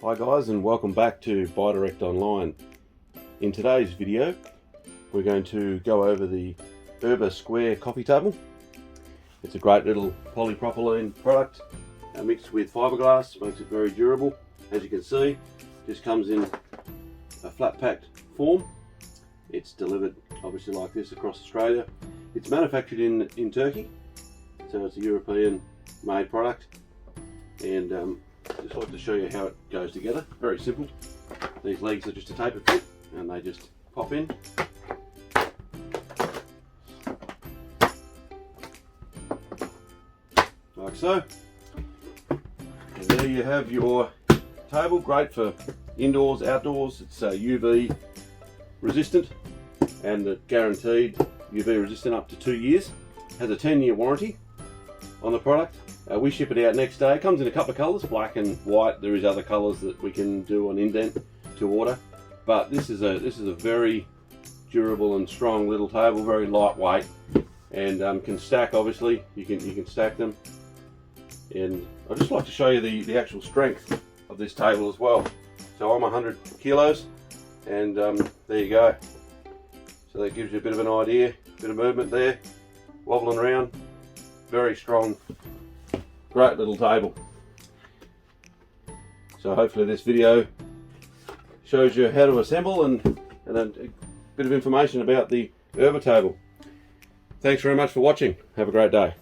Hi guys, and welcome back to Buy Direct Online. In today's video we're going to go over the Erba square coffee table. It's a great little polypropylene product mixed with fiberglass, makes it very durable. As you can see, just comes in a flat packed form. It's delivered obviously like this across Australia. It's manufactured in Turkey, so it's a European made product, and just like to show you how it goes together. Very simple. These legs are just a taper fit and they just pop in. Like so. And there you have your table, great for indoors, outdoors. It's UV resistant and guaranteed UV resistant up to 2 years. Has a 10-year warranty on the product. We ship it out next day. It comes in a couple of colours, black and white. There is other colours that we can do on indent to order, but this is a very durable and strong little table, very lightweight, and can stack. Obviously, you can stack them. And I'd just like to show you the actual strength of this table as well. So I'm 100 kilos, and there you go. So that gives you a bit of an idea, bit of movement there, wobbling around. Very strong. Great little table. So hopefully this video shows you how to assemble and a bit of information about the Erba table. Thanks very much for watching. Have a great day.